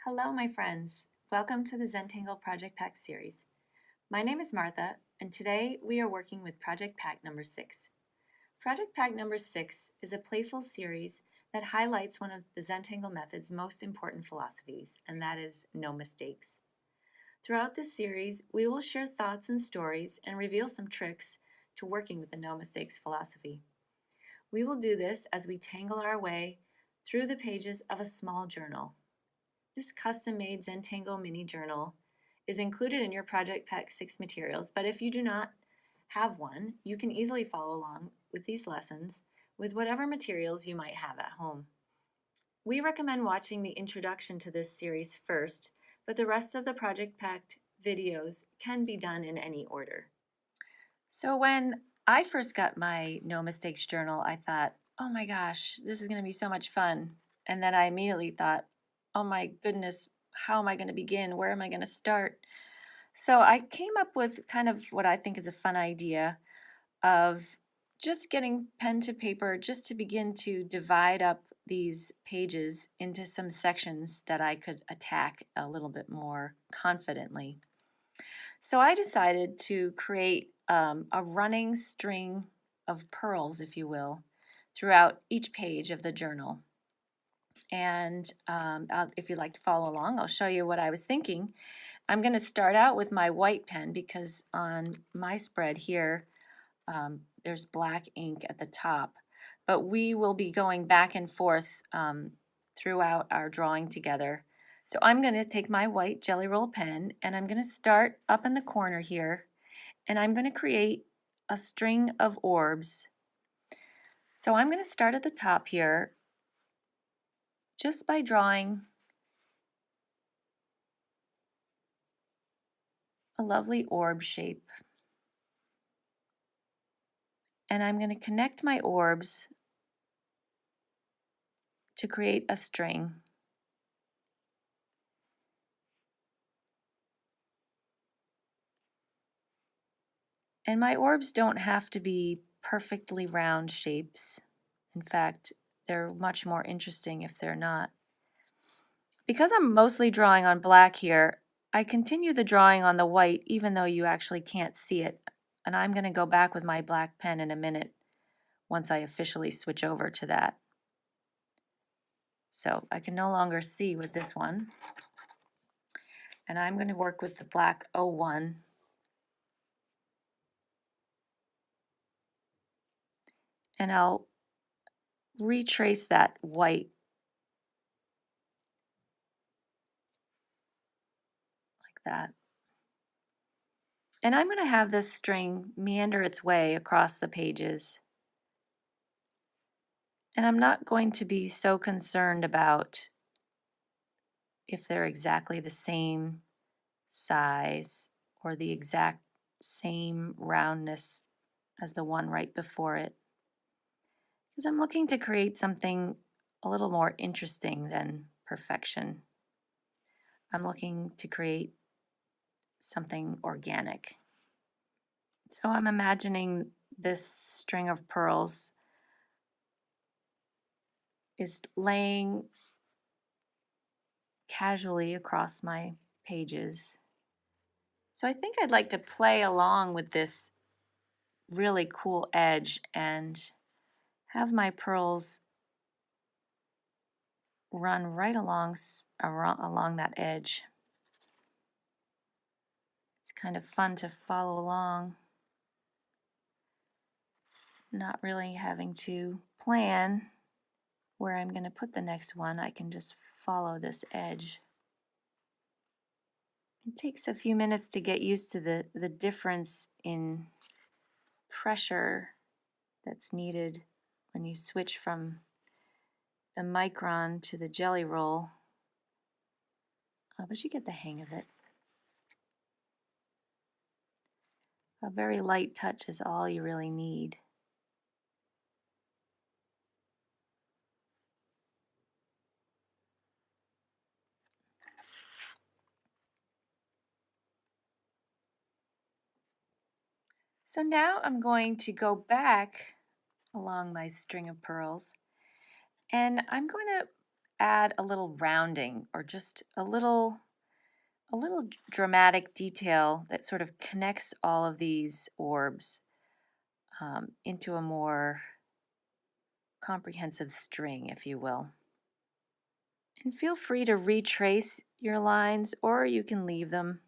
Hello, my friends. Welcome to the Zentangle Project Pack series. My name is Martha, and today we are working with Project Pack number 6. Project Pack number 6 is a playful series that highlights one of the Zentangle method's most important philosophies, and that is no mistakes. Throughout this series, we will share thoughts and stories and reveal some tricks to working with the no mistakes philosophy. We will do this as we tangle our way through the pages of a small journal. This custom-made Zentangle mini journal is included in your Project Pack 6 materials, but if you do not have one, you can easily follow along with these lessons with whatever materials you might have at home. We recommend watching the introduction to this series first, but the rest of the Project Pack videos can be done in any order. So when I first got my No Mistakes journal, I thought, oh my gosh, this is going to be so much fun. And then I immediately thought, oh my goodness, how am I going to begin? Where am I going to start? So I came up with kind of what I think is a fun idea of just getting pen to paper just to begin to divide up these pages into some sections that I could attack a little bit more confidently. So I decided to create a running string of pearls, if you will, throughout each page of the journal. And if you'd like to follow along, I'll show you what I was thinking. I'm going to start out with my white pen because on my spread here, there's black ink at the top. But we will be going back and forth throughout our drawing together. So I'm going to take my white Jelly Roll pen and I'm going to start up in the corner here and I'm going to create a string of orbs. So I'm going to start at the top here just by drawing a lovely orb shape. And I'm going to connect my orbs to create a string. And my orbs don't have to be perfectly round shapes. In fact, they're much more interesting if they're not. Because I'm mostly drawing on black here, I continue the drawing on the white even though you actually can't see it. And I'm going to go back with my black pen in a minute once I officially switch over to that. So I can no longer see with this one. And I'm going to work with the black 01. And I'll retrace that white like that. And I'm going to have this string meander its way across the pages. And I'm not going to be so concerned about if they're exactly the same size or the exact same roundness as the one right before it. Because I'm looking to create something a little more interesting than perfection. I'm looking to create something organic. So I'm imagining this string of pearls is laying casually across my pages. So I think I'd like to play along with this really cool edge and have my pearls run right along that edge. It's kind of fun to follow along, not really having to plan where I'm going to put the next one. I can just follow this edge. It takes a few minutes to get used to the difference in pressure that's needed when you switch from the micron to the Jelly Roll. But you get the hang of it. A very light touch is all you really need. So now I'm going to go back along my string of pearls and I'm going to add a little rounding or just a little dramatic detail that sort of connects all of these orbs into a more comprehensive string, if you will. And feel free to retrace your lines, or you can leave them,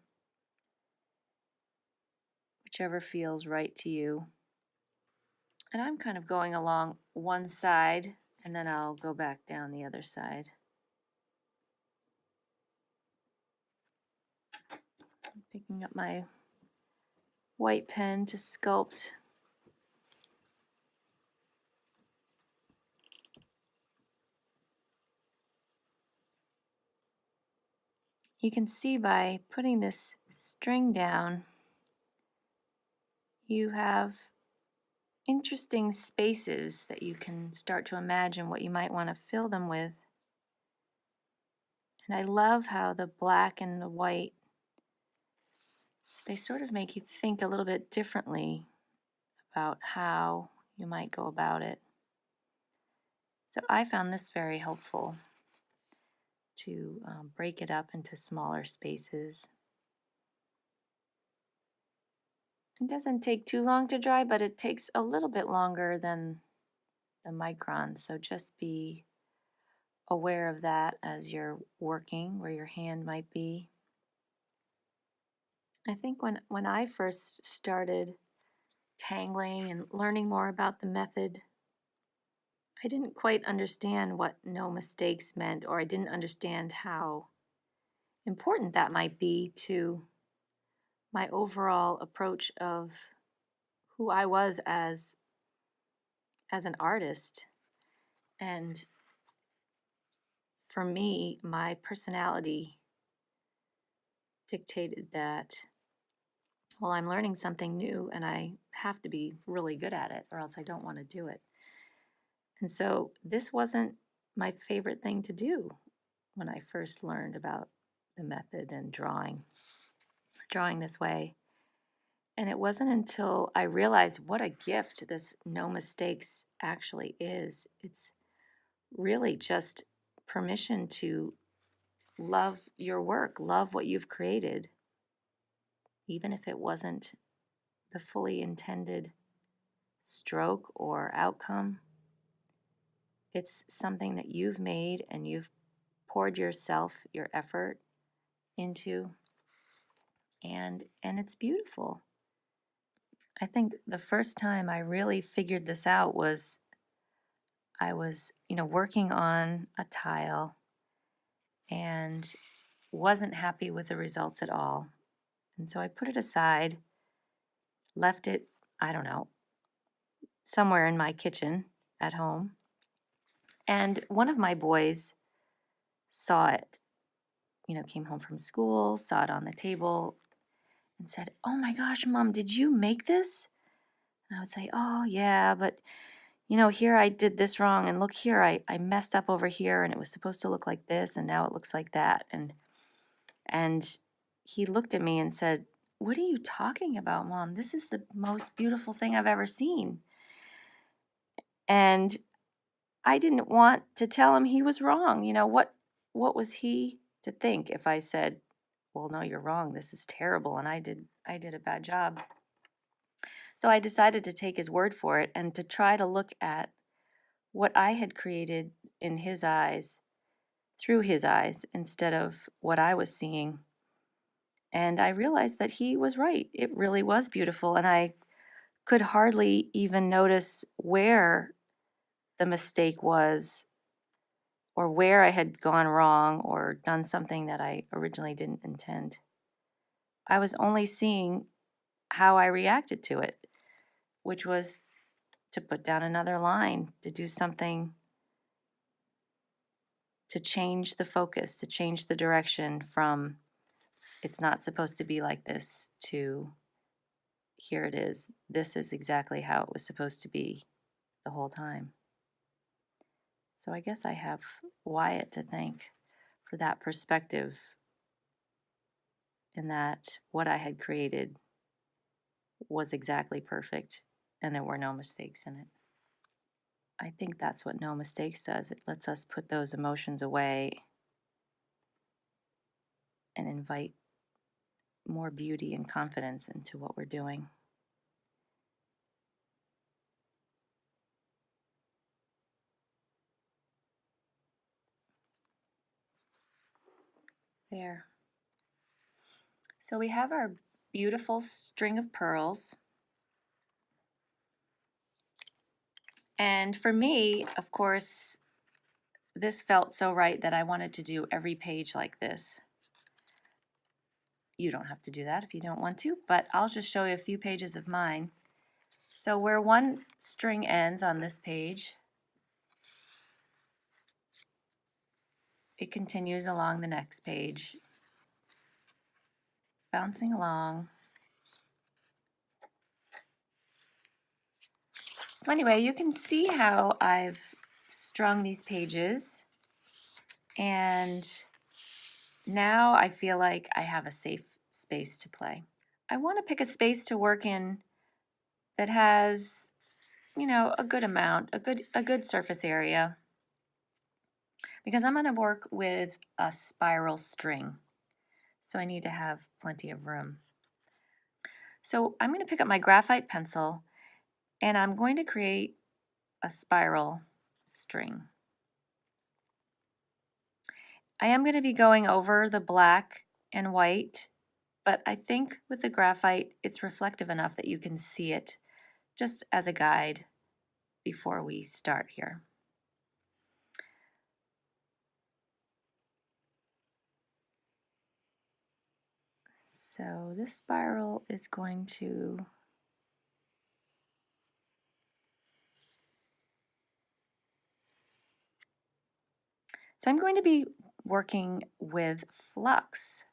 whichever feels right to you. And I'm kind of going along one side, and then I'll go back down the other side. I'm picking up my white pen to sculpt. You can see by putting this string down, you have interesting spaces that you can start to imagine what you might want to fill them with. And I love how the black and the white, they sort of make you think a little bit differently about how you might go about it. So I found this very helpful to break it up into smaller spaces. It doesn't take too long to dry, but it takes a little bit longer than the micron, so just be aware of that as you're working, where your hand might be. I think when I first started tangling and learning more about the method, I didn't quite understand what no mistakes meant, or I didn't understand how important that might be to my overall approach of who I was as an artist. And for me, my personality dictated that, well, I'm learning something new and I have to be really good at it or else I don't want to do it. And so this wasn't my favorite thing to do when I first learned about the method and drawing this way. And it wasn't until I realized what a gift this no mistakes actually is. It's really just permission to love your work, love what you've created, even if it wasn't the fully intended stroke or outcome. It's something that you've made and you've poured yourself, your effort into, and it's beautiful. I think the first time I really figured this out was I was, working on a tile and wasn't happy with the results at all. And so I put it aside, left it, I don't know, somewhere in my kitchen at home. And one of my boys saw it, came home from school, saw it on the table, and said, "Oh my gosh, Mom, did you make this?" And I would say, "Oh, yeah, but here I did this wrong, and look here, I messed up over here, and it was supposed to look like this, and now it looks like that." And he looked at me and said, "What are you talking about, Mom? This is the most beautiful thing I've ever seen." And I didn't want to tell him he was wrong. What was he to think if I said, "Well, no, you're wrong. This is terrible, and I did a bad job." So I decided to take his word for it and to try to look at what I had created in his eyes, through his eyes, instead of what I was seeing. And I realized that he was right. It really was beautiful, and I could hardly even notice where the mistake was or where I had gone wrong or done something that I originally didn't intend. I was only seeing how I reacted to it, which was to put down another line, to do something to change the focus, to change the direction from "it's not supposed to be like this" to "here it is. This is exactly how it was supposed to be the whole time." So I guess I have Wyatt to thank for that perspective, in that what I had created was exactly perfect and there were no mistakes in it. I think that's what No Mistakes does. It lets us put those emotions away and invite more beauty and confidence into what we're doing. There. So we have our beautiful string of pearls. And for me, of course, this felt so right that I wanted to do every page like this. You don't have to do that if you don't want to, but I'll just show you a few pages of mine. So where one string ends on this page, it continues along the next page, bouncing along. So anyway, you can see how I've strung these pages, and now I feel like I have a safe space to play. I want to pick a space to work in that has, you know, a good amount, a good surface area, because I'm going to work with a spiral string. So I need to have plenty of room. So I'm going to pick up my graphite pencil and I'm going to create a spiral string. I am going to be going over the black and white, but I think with the graphite it's reflective enough that you can see it just as a guide before we start here. So this spiral is going to I'm going to be working with flux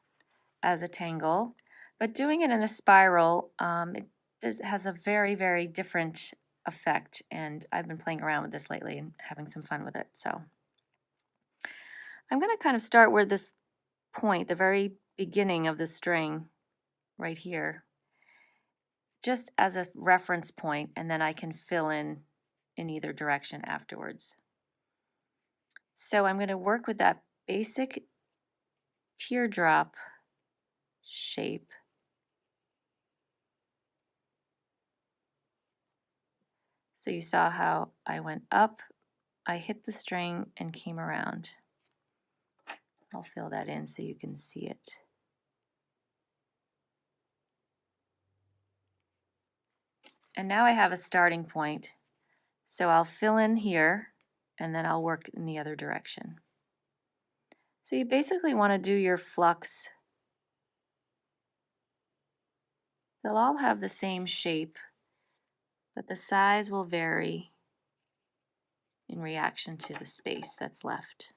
as a tangle, but doing it in a spiral, has a very, very different effect, and I've been playing around with this lately and having some fun with it. So I'm going to kind of start where this point, the very beginning of the string right here, just as a reference point, and then I can fill in either direction afterwards. So I'm going to work with that basic teardrop shape. So you saw how I went up, I hit the string and came around. I'll fill that in so you can see it. And now I have a starting point. So I'll fill in here and then I'll work in the other direction. So you basically want to do your flux. They'll all have the same shape, but the size will vary in reaction to the space that's left.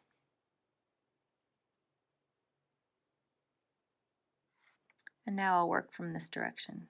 And now I'll work from this direction.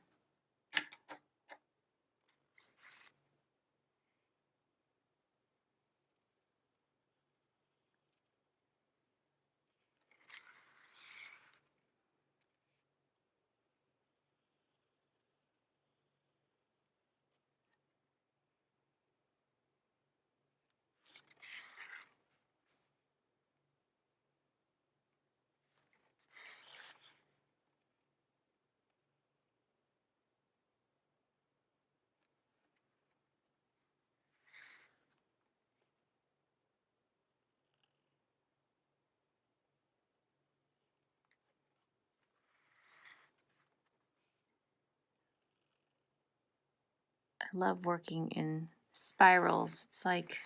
I love working in spirals. It's like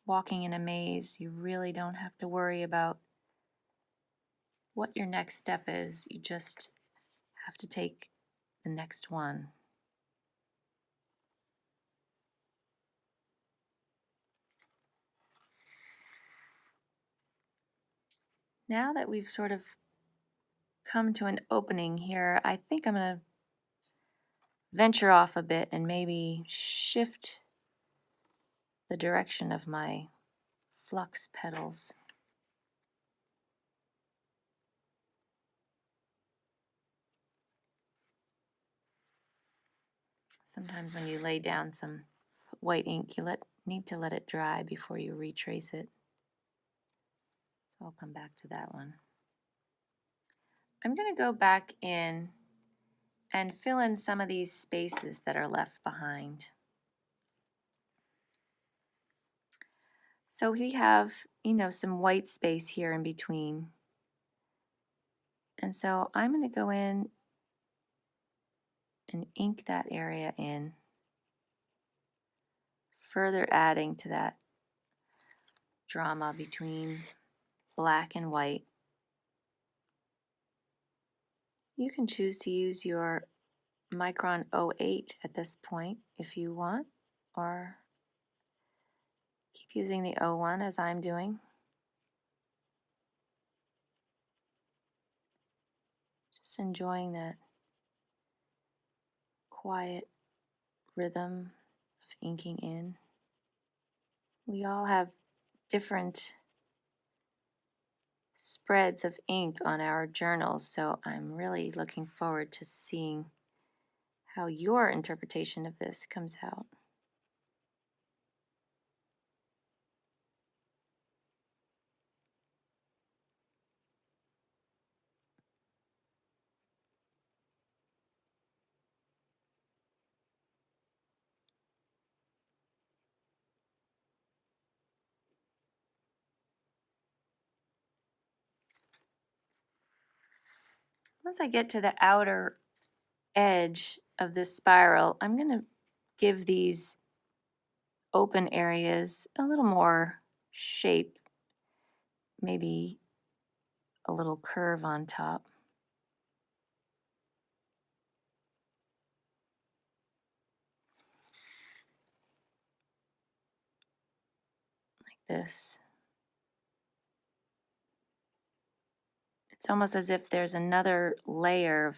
walking in a maze. You really don't have to worry about what your next step is. You just have to take the next one. Now that we've sort of come to an opening here, I think I'm going to venture off a bit and maybe shift the direction of my flux petals. Sometimes when you lay down some white ink, you let need to let it dry before you retrace it. So I'll come back to that one. I'm going to go back in and fill in some of these spaces that are left behind. So we have, some white space here in between. And so I'm going to go in and ink that area in, further adding to that drama between black and white. You can choose to use your Micron 08 at this point if you want, or keep using the 01 as I'm doing. Just enjoying that quiet rhythm of inking in. We all have different spreads of ink on our journals, so I'm really looking forward to seeing how your interpretation of this comes out. Once I get to the outer edge of this spiral, I'm going to give these open areas a little more shape, maybe a little curve on top. Like this. It's almost as if there's another layer of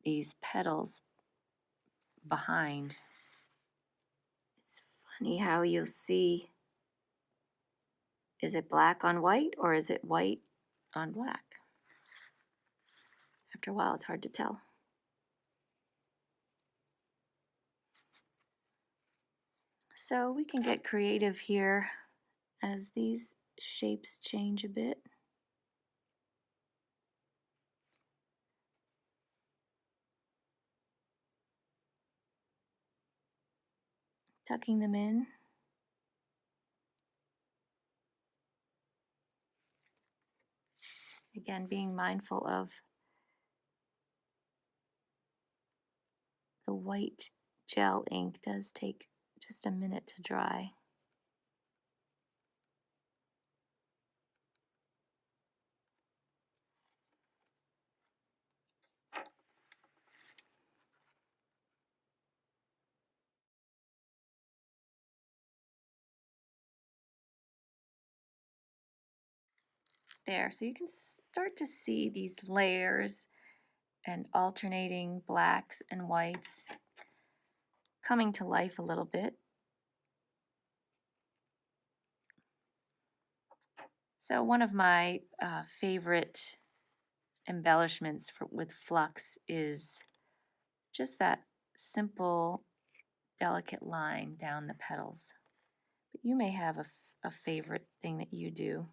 these petals behind. It's funny how you'll see, is it black on white or is it white on black? After a while, it's hard to tell. So we can get creative here as these shapes change a bit. Tucking them in. Again, being mindful of the white gel ink does take just a minute to dry. There, so you can start to see these layers and alternating blacks and whites coming to life a little bit. So one of my favorite embellishments with flux is just that simple, delicate line down the petals. But you may have a favorite thing that you do.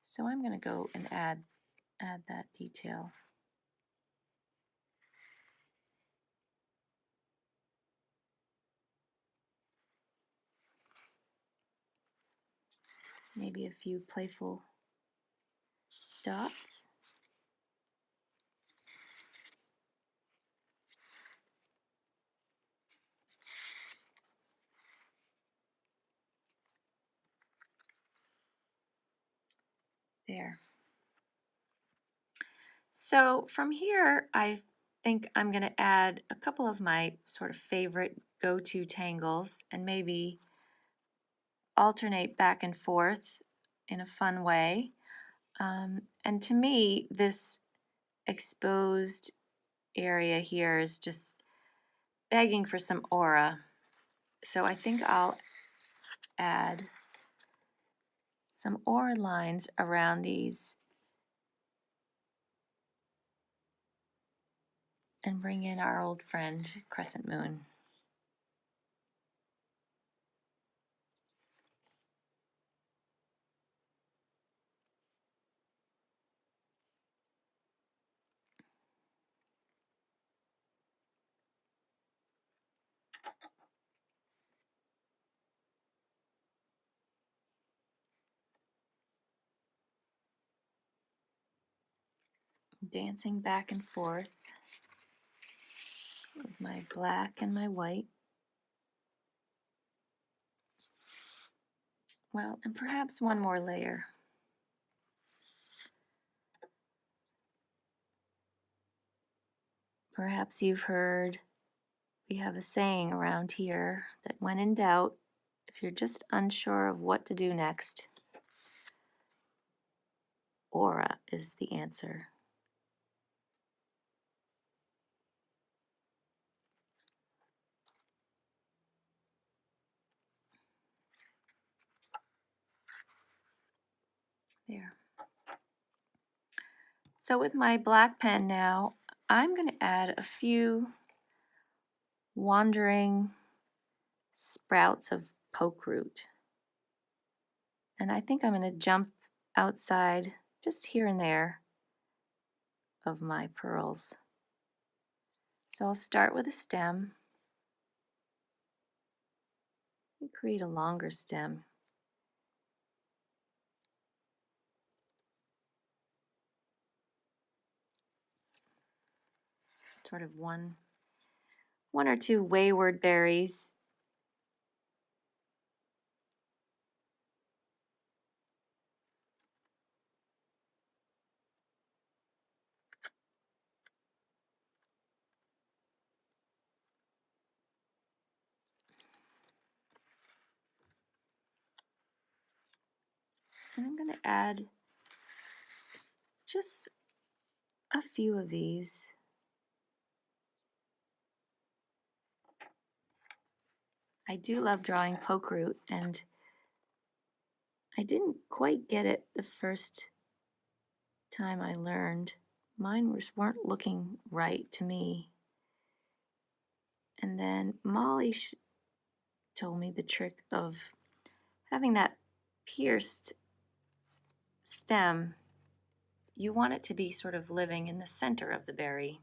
So I'm going to go and add that detail. Maybe a few playful dots. There. So from here, I think I'm going to add a couple of my sort of favorite go-to tangles and maybe alternate back and forth in a fun way. And to me, this exposed area here is just begging for some aura. So I think I'll add some aura lines around these and bring in our old friend Crescent Moon. dancing back and forth with my black and my white. Well, and perhaps one more layer. Perhaps you've heard we have a saying around here that when in doubt, if you're just unsure of what to do next, aura is the answer. There. So with my black pen now, I'm going to add a few wandering sprouts of poke root. And I think I'm going to jump outside just here and there of my pearls. So I'll start with a stem and create a longer stem. Sort of one or two wayward berries. And I'm going to add just a few of these. I do love drawing poke root, and I didn't quite get it the first time I learned. Mine weren't looking right to me. And then Molly told me the trick of having that pierced stem. You want it to be sort of living in the center of the berry.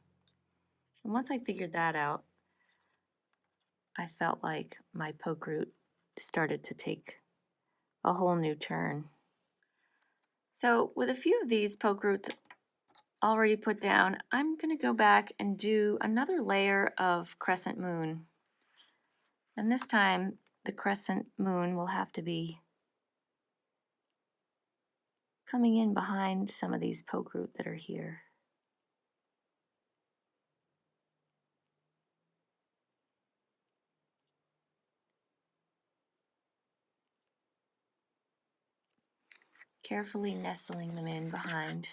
And once I figured that out, I felt like my poke root started to take a whole new turn. So with a few of these poke roots already put down, I'm going to go back and do another layer of crescent moon. And this time the crescent moon will have to be coming in behind some of these poke root that are here. Carefully nestling them in behind.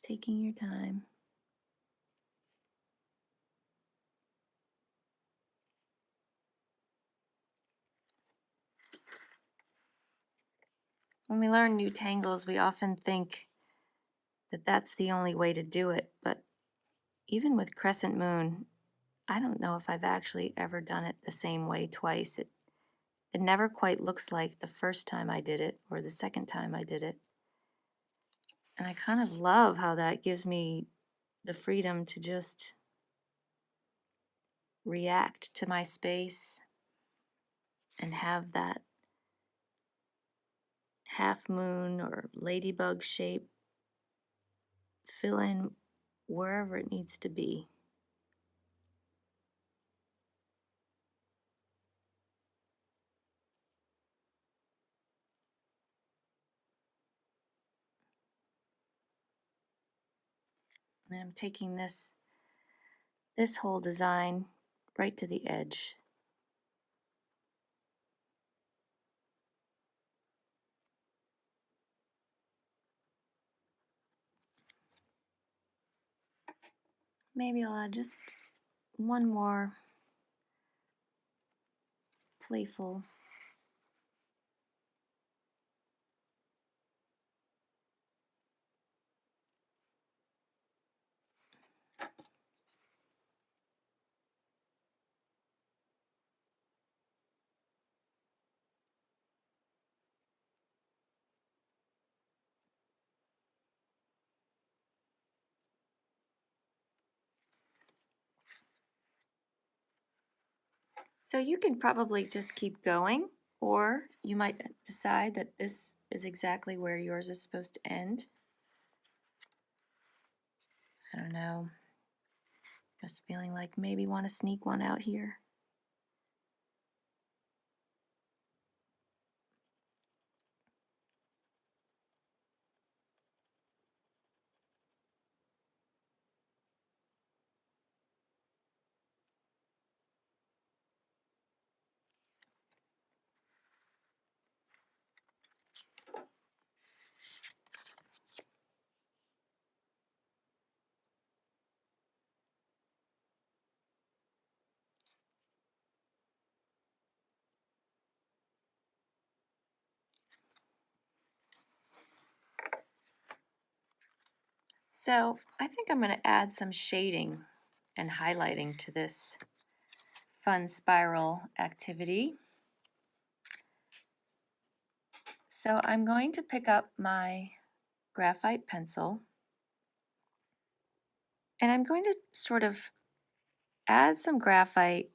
Taking your time. When we learn new tangles, we often think that that's the only way to do it, but even with crescent moon, I don't know if I've actually ever done it the same way twice. It never quite looks like the first time I did it or the second time I did it. And I kind of love how that gives me the freedom to just react to my space and have that half moon or ladybug shape fill in wherever it needs to be. And I'm taking this whole design right to the edge. Maybe I'll add just one more playful So you can probably just keep going, Or you might decide that this is exactly where yours is supposed to end. I don't know. Just feeling like maybe want to sneak one out here. So I think I'm going to add some shading and highlighting to this fun spiral activity. So I'm going to pick up my graphite pencil and I'm going to sort of add some graphite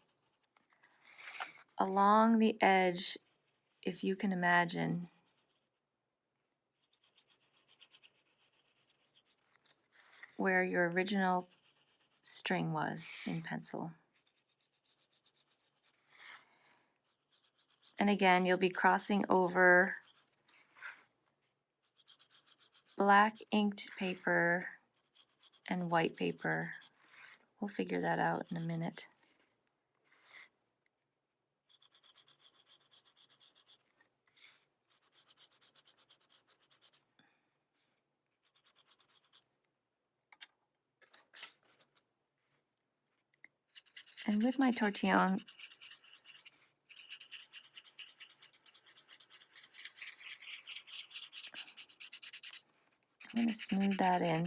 along the edge, if you can imagine, where your original string was in pencil. And again, you'll be crossing over black inked paper and white paper. We'll figure that out in a minute. And with my tortillon, I'm going to smooth that in.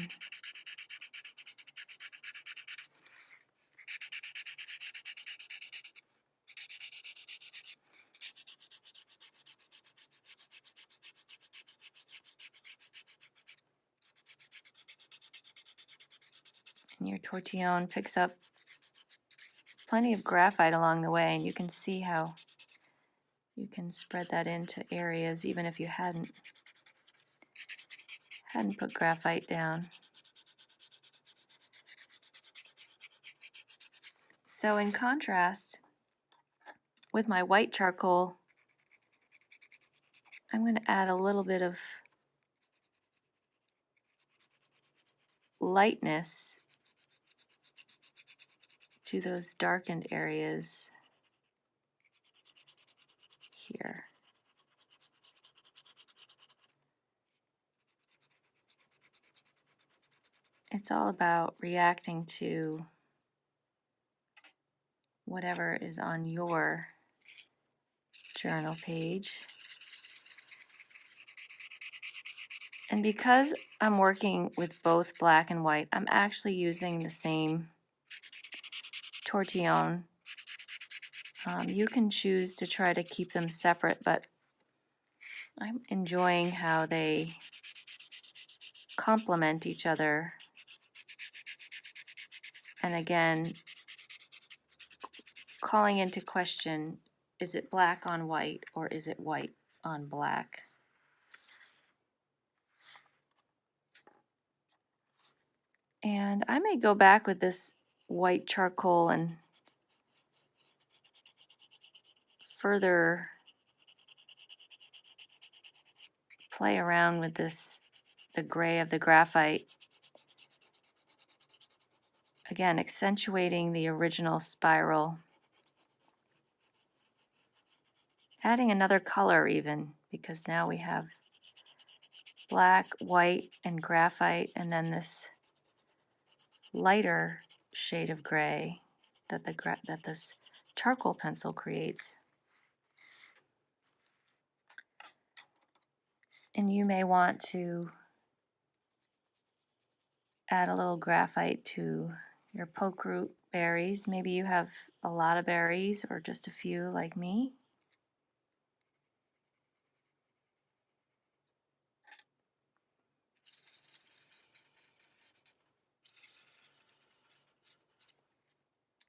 And your tortillon picks up plenty of graphite along the way, and you can see how you can spread that into areas even if you hadn't put graphite down. So in contrast, with my white charcoal, I'm going to add a little bit of lightness to those darkened areas here. It's all about reacting to whatever is on your journal page. And because I'm working with both black and white, I'm actually using the same tortillon. You can choose to try to keep them separate, but I'm enjoying how they complement each other. And again, calling into question, is it black on white or is it white on black? And I may go back with this white charcoal and further play around with this, the gray of the graphite. Again, accentuating the original spiral. Adding another color even, because now we have black, white, and graphite, and then this lighter shade of gray that this charcoal pencil creates. And you may want to add a little graphite to your poke root berries. Maybe you have a lot of berries or just a few like me.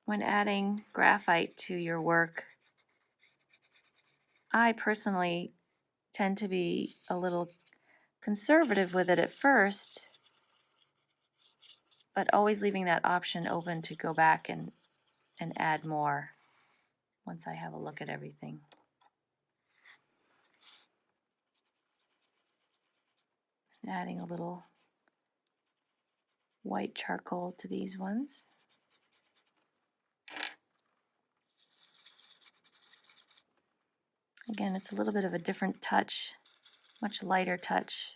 When adding graphite to your work, I personally tend to be a little conservative with it at first, but always leaving that option open to go back and add more once I have a look at everything. Adding a little white charcoal to these ones. Again, it's a little bit of a different touch, much lighter touch.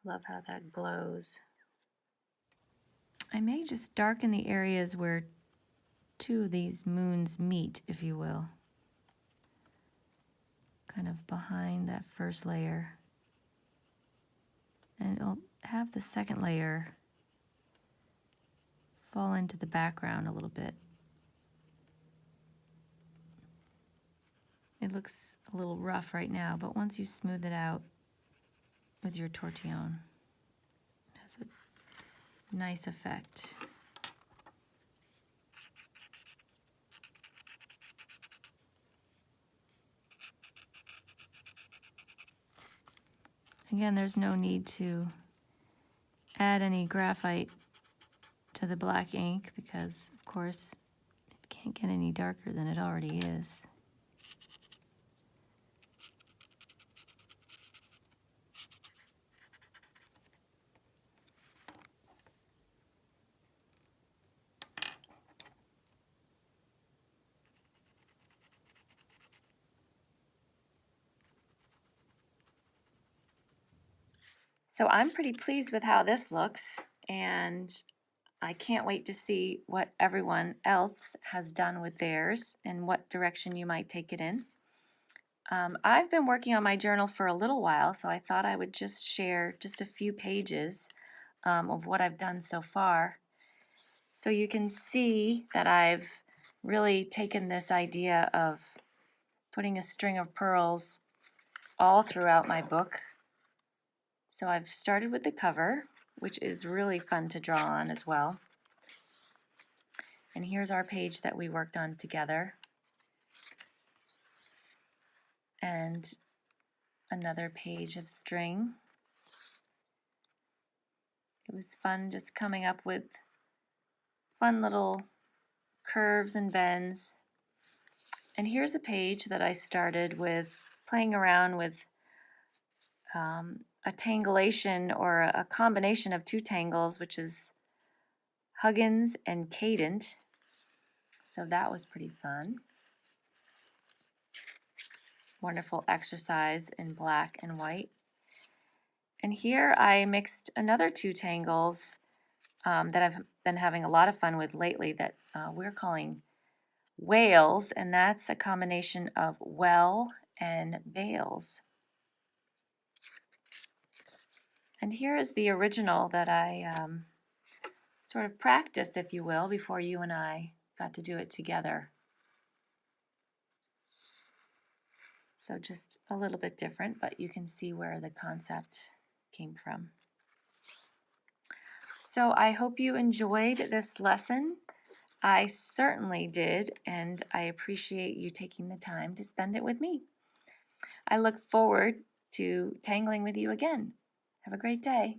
Love how that glows. I may just darken the areas where two of these moons meet, if you will. Kind of behind that first layer. And it'll have the second layer fall into the background a little bit. It looks a little rough right now, but once you smooth it out with your tortillon, it has a nice effect. Again, there's no need to add any graphite to the black ink because, of course, it can't get any darker than it already is. So I'm pretty pleased with how this looks, and I can't wait to see what everyone else has done with theirs and what direction you might take it in. I've been working on my journal for a little while, so I thought I would just share just a few pages of what I've done so far. So you can see that I've really taken this idea of putting a string of pearls all throughout my book. So I've started with the cover, which is really fun to draw on as well. And here's our page that we worked on together. And another page of string. It was fun just coming up with fun little curves and bends. And here's a page that I started with playing around with a tangulation or a combination of two tangles, which is Huggins and Cadent. So that was pretty fun. Wonderful exercise in black and white. And here I mixed another two tangles that I've been having a lot of fun with lately that we're calling whales, and that's a combination of well and bales. And here is the original that I sort of practiced, if you will, before you and I got to do it together. So just a little bit different, but you can see where the concept came from. So I hope you enjoyed this lesson. I certainly did, and I appreciate you taking the time to spend it with me. I look forward to tangling with you again. Have a great day.